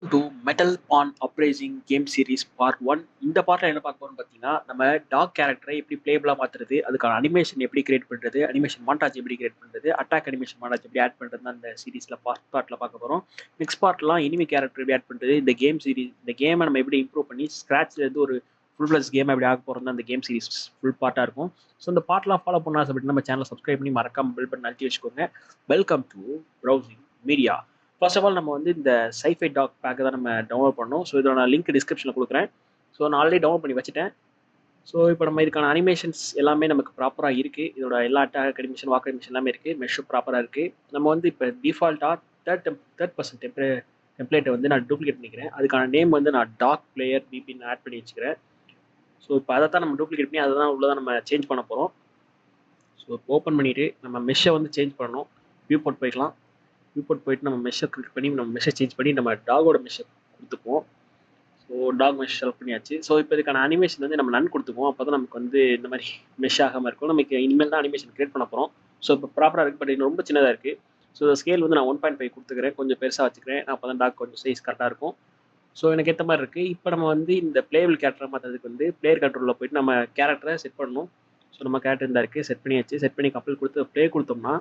To metal pan uprising game series part 1. இந்த பார்ட்ல என்ன பார்க்க போறோம்னு பார்த்தீங்கன்னா, நம்ம டாக் கேரக்டரை எப்படி பிளேபிளா மாத்துறது, அதுக்கான அனிமேஷன் எப்படி கிரியேட் பண்றது, அனிமேஷன் மான்டாஜ் எப்படி கிரியேட் பண்றது, அட்டாக் அனிமேஷன் மான்டாஜ் எப்படி ஆட் பண்றது தான் இந்த சீரிஸ்ல பார்ட்ல பார்க்க போறோம். நெக்ஸ்ட் பார்ட்லாம் எனிமி கேரக்டர் எப்படி ஆட் பண்றது, இந்த கேமை நம்ம எப்படி இம்ப்ரூவ் பண்ணி ஸ்கிராச்ல இருந்து ஒரு ஃபுல் பிளஸ் கேம் எப்படி ஆக போறோம் தான் இந்த கேம் சீரிஸ் ஃபுல் பார்ட்டா இருக்கும். ஸோ இந்த பார்ட்லாம் ஃபாலோ பண்ணா அப்படின்னு நம்ம சேனலை சப்ஸ்கிரைப் பண்ணி மறக்காம பெல் பட்டன் அழுத்தி வச்சுக்கோங்க. Welcome to browsing media. First of all நம்ம வந்து இந்த சைஃபை டாக் பேக்கை தான் நம்ம டவுன்லோட் பண்ணோம். ஸோ இதோட நான் லிங்க் டிஸ்கிரிப்ஷனில் கொடுக்குறேன். ஸோ நான் ஆல்ரெடி டவுன்லோட் பண்ணி வச்சுட்டேன். ஸோ இப்போ நம்ம இதுக்கான அனிமேஷன்ஸ் எல்லாமே நமக்கு ப்ராப்பராக இருக்குது. இதோட எல்லா அட்டாக் அனிமேஷன், வாக் அனிமேஷன் எல்லாமே இருக்குது. மெஷ்ஷும் ப்ராப்பராக இருக்குது. நம்ம வந்து இப்போ டிஃபால்ட்டாக தேர்ட் பர்சன்ட் டெம்ப்ளேட்டை வந்து நான் டூப்ளிகேட் பண்ணிக்கிறேன். அதுக்கான நேம் வந்து நான் டாக் பிளேயர் பிபின்னு ஆட் பண்ணி வச்சுக்கிறேன். ஸோ இப்போ அதை தான் நம்ம டூப்ளிகேட் பண்ணி அதை தான் உள்ளதான் நம்ம சேஞ்ச் பண்ண போகிறோம். ஸோ இப்போ ஓப்பன் பண்ணிவிட்டு நம்ம மெஷ்ஷை வந்து சேஞ்ச் பண்ணணும். வியூ போட் போய்க்கலாம். வியூபோர்ட் போயிட்டு நம்ம மெஷ்ஷை கிளிக் பண்ணி நம்ம மெஷ்ஷை சேஞ்ச் பண்ணி நம்ம டாகோட மெஷ்ஷை கொடுத்துப்போம். ஸோ டாக் மெஷ் செலக்ட் பண்ணியாச்சு. ஸோ இப்போ இதுக்கான அனிமேஷன் வந்து நம்ம நன் கொடுத்துப்போம். அப்போ தான் நமக்கு வந்து இந்த மாதிரி மெஷ் ஆகாமல் இருக்கும். நமக்கு இனிமேல் தான் அனிமேஷன் கிரியேட் பண்ண போகிறோம். ஸோ இப்போ ப்ராப்பராக இருக்குது, பட் இன்னும் ரொம்ப சின்னதாக இருக்குது. ஸோ ஸ்கேல் வந்து நான் 1.5 கொடுத்துக்கிறேன், கொஞ்சம் பெருசாக வச்சுக்கிறேன். அப்போ தான் டாக் கொஞ்சம் சைஸ் கரெக்டாக இருக்கும். ஸோ எனக்கு ஏற்ற மாதிரி இருக்குது. இப்போ நம்ம வந்து இந்த பிளேபிள் கேரக்டரை மாற்றுறதுக்கு வந்து பிளேயர் கண்ட்ரோலில் போயிட்டு நம்ம கேரக்டரை செட் பண்ணணும். ஸோ நம்ம கேரக்டர் இருந்தால் இருக்குது, செட் பண்ணியாச்சு. செட் பண்ணி கப்பல் கொடுத்து ப்ளே கொடுத்தோம்னா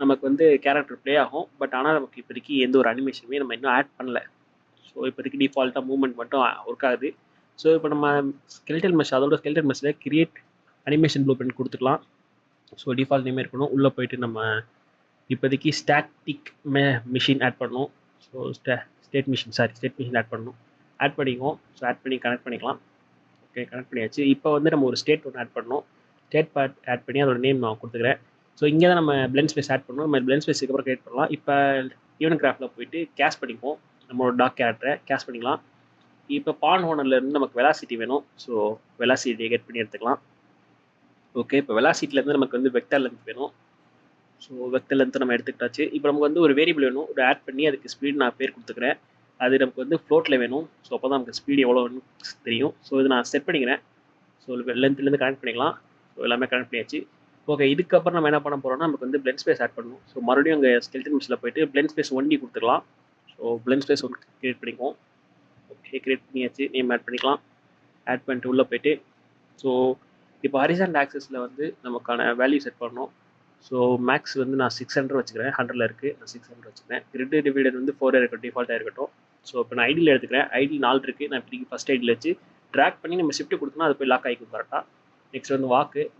நமக்கு வந்து கேரக்டர் ப்ளே ஆகும். பட் ஆனால் நமக்கு இப்போதைக்கு எந்த ஒரு அனிமேஷனுமே நம்ம இன்னும் ஆட் பண்ணல. ஸோ இப்போதைக்கு டிஃபால்ட்டாக மூவ்மெண்ட் மட்டும் ஒர்க் ஆகுது. ஸோ இப்போ நம்ம ஸ்கெலிட்டல் மெஷ், அதோட ஸ்கெலிட்டல் மெஷ்ஷில் கிரியேட் அனிமேஷன் ப்ளூ பிரிண்ட் கொடுத்துக்கலாம். ஸோ டிஃபால்ட் நேமே இருக்கணும். உள்ளே போயிட்டு நம்ம இப்போதைக்கு ஸ்டாட்டிக் மிஷின் ஆட் பண்ணணும். ஸோ ஸ்டேட் மிஷின் ஆட் பண்ணணும். ஆட் பண்ணிக்குவோம். ஸோ ஆட் பண்ணி கனெக்ட் பண்ணிக்கலாம். ஓகே, கனெக்ட் பண்ணியாச்சு. இப்போ வந்து நம்ம ஒரு ஸ்டேட் ஒன்று ஆட் பண்ணணும். ஸ்டேட் பார்ட் ஆட் பண்ணி அதோட நேம் நான் கொடுத்துக்கிறேன். ஸோ இங்கே தான் நம்ம பிளெண்ட் ஸ்பேஸ் ஆட் பண்ணணும். நம்ம பிளெண்ட் ஸ்பேஸுக்கு அப்புறம் கிரியேட் பண்ணலாம். இப்போ ஈவன் கிராஃப்டில் போயிட்டு கேஷ் பண்ணிப்போம். நம்மளோட டாக் கேரக்டரை கேஷ் பண்ணிக்கலாம். இப்போ பான் ஹோனர்லேருந்து நமக்கு வெலாசிட்டி வேணும். ஸோ வெலாசிட்டியை கெட் பண்ணி எடுத்துக்கலாம். ஓகே, இப்போ வெலாசிட்டிலேருந்து நமக்கு வந்து வெக்டர் லென்த் வேணும். ஸோ வெக்டர் லென்த்து நம்ம எடுத்துக்கிட்டாச்சு. இப்போ நமக்கு வந்து ஒரு வேரியபிள் வேணும், ஒரு ஆட் பண்ணி அதுக்கு ஸ்பீட் நான் பேர் கொடுத்துக்கிறேன். அது நமக்கு வந்து ஃப்ளோட்டில் வேணும். ஸோ அப்போ தான் நமக்கு ஸ்பீடு எவ்வளோன்னு தெரியும். ஸோ இது நான் செட் பண்ணிக்கிறேன். ஸோ லென்த்லேருந்து கனெக்ட் பண்ணிக்கலாம். ஸோ எல்லாமே கனெக்ட் பண்ணியாச்சு. ஓகே, இதுக்கப்புறம் நம்ம என்ன பண்ண போகிறோம்னா நமக்கு வந்து பிளெண்ட் ஸ்பேஸ் ஆட் பண்ணணும். ஸோ மறுபடியும் அங்கே ஸ்கெலிட்டன் மிஷினில் போயிட்டு பிளெண்ட் ஸ்பேஸ் 1D கொடுத்துக்கலாம். ஸோ பிளெண்ட் ஸ்பேஸ் 1 கிரியேட் பண்ணிக்குவோம். ஓகே, கிரியேட் பண்ணியாச்சு. நேம் ஆட் பண்ணிக்கலாம். ஆட் பண்ணிட்டு உள்ளே போயிட்டு ஸோ இப்போ ஹரிசாண்டல் ஆக்சஸில் வந்து நமக்கான வேல்யூ செட் பண்ணணும். ஸோ மேக்ஸ் வந்து நான் 600 வச்சுக்கிறேன். 100ல் இருக்குது, நான் 600 வச்சுக்கிறேன். கிரிட் டிவைடர் வந்து 4 இருக்கட்டும், டிஃபால்ட்டாக இருக்கட்டும். ஸோ இப்போ நான் ஐடியில் எடுத்துக்கிறேன். ஐடி 4 இருக்குது. நான் இப்போதைக்கு ஃபஸ்ட் ஐடியில் வச்சு ட்ராக் பண்ணி நம்ம ஷிஃப்ட் கொடுத்தோம்னா அது போய் லாக் ஆகிக்கும் கரெக்டாக. நெக்ஸ்ட் வந்து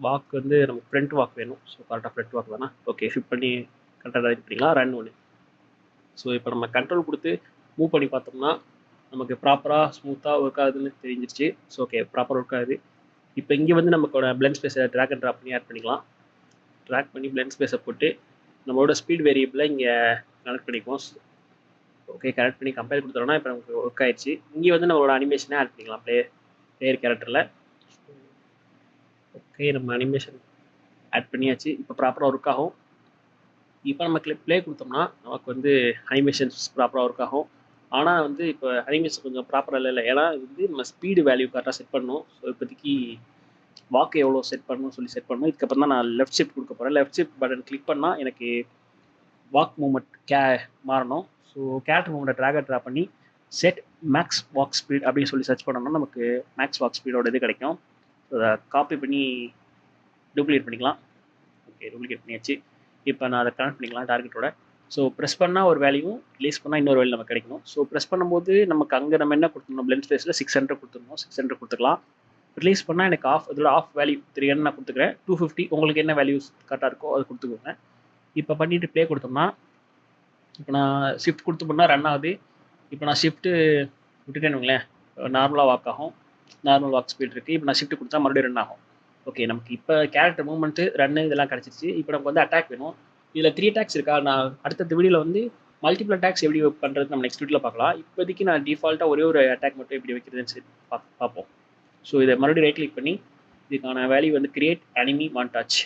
வாக்கு வந்து நமக்கு ஃப்ரண்ட் வாக் வேணும். ஸோ கரெக்டாக ஃப்ரண்ட் வாக் வேணா. ஓகே, ஷிஃப்ட் பண்ணி கரெக்டாக இது பண்ணிக்கலாம். ரன் ஒன்று. ஸோ இப்போ நம்ம கண்ட்ரோல் கொடுத்து மூவ் பண்ணி பார்த்தோம்னா நமக்கு ப்ராப்பராக ஸ்மூத்தாக ஒர்க் ஆகுதுன்னு தெரிஞ்சிருச்சு. ஸோ ஓகே, ப்ராப்பராக ஒர்க் ஆகுது. இப்போ இங்கே வந்து நமக்கோட பிளெண்ட் ஸ்பேஸை ட்ராக் அண்ட் ட்ராப் பண்ணி ஆட் பண்ணிக்கலாம். ட்ராக் பண்ணி பிளெண்ட் ஸ்பேஸை போட்டு நம்மளோட ஸ்பீட் வேரியபிளை இங்கே கனெக்ட் பண்ணிக்குவோம். ஓகே, கனெக்ட் பண்ணி கம்பேர் கொடுத்துட்டோம்னா இப்போ நமக்கு ஒர்க் ஆயிடுச்சு. இங்கே வந்து நம்மளோட அனிமேஷனை ஆட் பண்ணிக்கலாம் பிளேயர் கேரக்டரில். ஓகே, நம்ம அனிமேஷன் ஆட் பண்ணியாச்சு. இப்போ ப்ராப்பராக ஒர்க் ஆகும். இப்போ நம்ம ப்ளே கொடுத்தோம்னா நமக்கு வந்து அனிமேஷன்ஸ் ப்ராப்பராக ஒர்க் ஆகும். ஆனால் வந்து இப்போ அனிமேஷன் கொஞ்சம் ப்ராப்பராக இல்லை. ஏன்னா இது வந்து நம்ம ஸ்பீடு வேல்யூ கரெக்டாக செட் பண்ணணும். ஸோ இப்போதைக்கு வாக்கு எவ்வளோ செட் பண்ணணும்னு சொல்லி செட் பண்ணணும். இதுக்கப்புறம் தான் நான் லெஃப்ட் ஷிஃப்ட் கொடுக்க போகிறேன். லெஃப்ட் ஷிஃப்ட் பட்டன் கிளிக் பண்ணால் எனக்கு வாக் மூவ்மெண்ட் மாறணும். ஸோ கேரக்டர் மூவ்மெண்ட்டை ட்ராக் ட்ரா பண்ணி செட் மேக்ஸ் வாக் ஸ்பீட் அப்படின்னு சொல்லி சர்ச் பண்ணோம்னா நமக்கு மேக்ஸ் வாக் ஸ்பீடோட இது கிடைக்கும். ஸோ அதை காப்பி பண்ணி டூப்ளிகேட் பண்ணிக்கலாம். ஓகே, டூப்ளிகேட் பண்ணியாச்சு. இப்போ நான் அதை கனெக்ட் பண்ணிக்கலாம் டார்கெட்டோட. ஸோ ப்ரெஸ் பண்ணால் ஒரு வேல்யூ, ரிலீஸ் பண்ணால் இன்னொரு வேல்யூ நமக்கு கிடைக்கணும். ஸோ ப்ரெஸ் பண்ணும்போது நமக்கு அங்கே நம்ம என்ன கொடுத்துருந்தோம், பிளெண்ட் ஸ்பேஸில் 600 கொடுத்துருந்தோம். 600 கொடுத்துக்கலாம். ரிலீஸ் பண்ணால் எனக்கு இதோட ஆஃப் வேல்யூ 300 நான் கொடுத்துக்கிறேன். 250 உங்களுக்கு என்ன வேல்யூஸ் கரெக்டாக இருக்கோ அது கொடுத்துக்கோங்க. இப்போ பண்ணிவிட்டு ப்ளே கொடுத்தோம்னா இப்போ நான் ஷிஃப்ட் கொடுத்து பண்ணால் ரன் ஆகுது. இப்போ நான் ஷிஃப்ட்டு விட்டுட்டேனுங்களேன், நார்மலாக வாக் ஆகும். நார்மல் வாக் ஸ்பீட் இருக்குது. இப்போ நான் ஷிஃப்ட் கொடுத்தா மறுபடியும் ரன் ஆகும். ஓகே, நமக்கு இப்போ கேரக்டர் மூவ்மெண்ட்டு, ரன்னு இதெல்லாம் கிடச்சிருச்சு. இப்போ நமக்கு வந்து அட்டாக் வேணும். இதில் 3 அட்டாக்ஸ் இருக்கா. நான் அடுத்த வீடியோவில் வந்து மல்டிபிள் அட்டாக்ஸ் எப்படி பண்ணுறது நம்ம நெக்ஸ்ட் வீடியோவில் பார்க்கலாம். இப்போதைக்கு நான் டிஃபால்ட்டாக ஒரே ஒரு அட்டாக் மட்டும் எப்படி வைக்கிறதுன்னு சரி பார்ப்போம். ஸோ இதை மறுபடியும் ரைட் கிளிக் பண்ணி இதுக்கான வேல்யூ வந்து கிரியேட் அனிமி மான்டாஜ்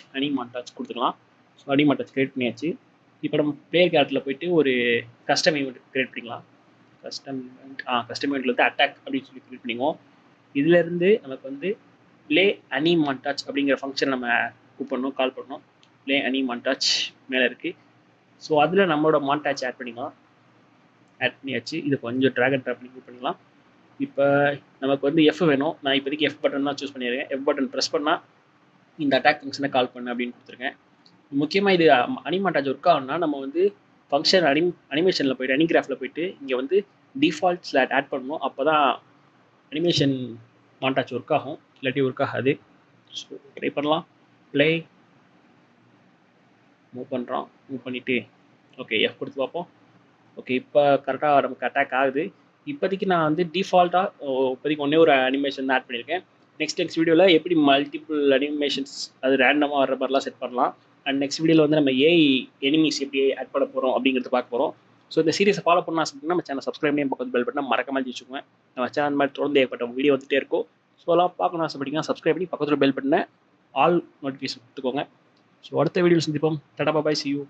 கொடுத்துக்கலாம். ஸோ அனிமி மான்டாஜ் கிரியேட் பண்ணியாச்சு. இப்போ நம்ம பிளேயர் கேரக்டரில் போயிட்டு ஒரு கஸ்டம் ஈவெண்ட் கிரியேட் பண்ணிக்கலாம். கஸ்டம் ஈவெண்ட்டில் வந்து அட்டாக் அப்படின்னு சொல்லி கிரியேட் பண்ணிக்குவோம். இதுலேருந்து நமக்கு வந்து ப்ளே அனி மான்டாஜ் அப்படிங்கிற ஃபங்க்ஷன் நம்ம கால் பண்ணோம். ப்ளே அனி மான்டாஜ் மேலே இருக்குது. ஸோ அதில் நம்மளோட மான்டாஜ் ஆட் பண்ணிக்கலாம். ஆட் பண்ணியாச்சு. இது கொஞ்சம் ட்ராக் அண்ட் ட்ராப் பண்ணி மூவ் பண்ணிக்கலாம். இப்போ நமக்கு வந்து எஃப் வேணும். நான் இப்போதைக்கு எஃப் பட்டன் தான் சூஸ் பண்ணியிருக்கேன். எஃப் பட்டன் ப்ரெஸ் பண்ணால் இந்த அட்டாக் ஃபங்க்ஷனை கால் பண்ணு அப்படின்னு கொடுத்துருக்கேன். முக்கியமாக இது அனிமாட்டாஜ் ஒர்க் ஆகும்னா நம்ம வந்து ஃபங்க்ஷன் அனிமேஷனில் போய்ட்டு அனிகிராஃபில் போய்ட்டு இங்கே வந்து டிஃபால்ட் ஸ்லாட் ஆட் பண்ணணும். அப்போ தான் அனிமேஷன் மாண்டாச் ஒர்க் ஆகும், இல்லாட்டி ஒர்க் ஆகாது. ஸோ ட்ரை பண்ணலாம். ப்ளே மூவ் பண்ணுறோம். மூவ் பண்ணிவிட்டு ஓகே எஃப் கொடுத்து பார்ப்போம். ஓகே இப்போ கரெக்டாக நமக்கு அட்டாக் ஆகுது. இப்போதைக்கு நான் வந்து டிஃபால்ட்டாக இப்போதைக்கு ஒன்றே ஒரு அனிமேஷன் தான் ஆட் பண்ணியிருக்கேன். நெக்ஸ்ட் வீடியோவில் எப்படி மல்டிபிள் அனிமேஷன்ஸ் அது ரேண்டமாக வர்ற மாதிரிலாம் செட் பண்ணலாம். அண்ட் நெக்ஸ்ட் வீடியோவில் வந்து நம்ம ஏஐ எனிமீஸ் எப்படி ஆட் பண்ண போகிறோம் அப்படிங்கிறது பார்க்க போகிறோம். ஸோ இந்த சீரிஸை ஃபாலோ பண்ண ஆசைப்பட்டீங்கன்னா நம்ம சேனல் சப்ஸ்கிரைப் பண்ணி பக்கத்து பெல் பட்டனை மறக்காம வச்சுக்கோங்க. நம்ம சேனல் மாதிரி தொடர்ந்து ஏற்பட்ட வீடியோ வந்துகிட்டே இருக்கும். ஸோ எல்லாம் பார்க்கணும் ஆசைப்பட்டீங்கன்னா சப்ஸ்கிரைப் பண்ணி பக்கத்தில் பெல் பட்டனை ஆல் நோட்டிஃபிகேஷன் கொடுத்துக்கோங்க. ஸோ அடுத்த வீடியோவில் சந்திப்போம். டாடா பாய், see you.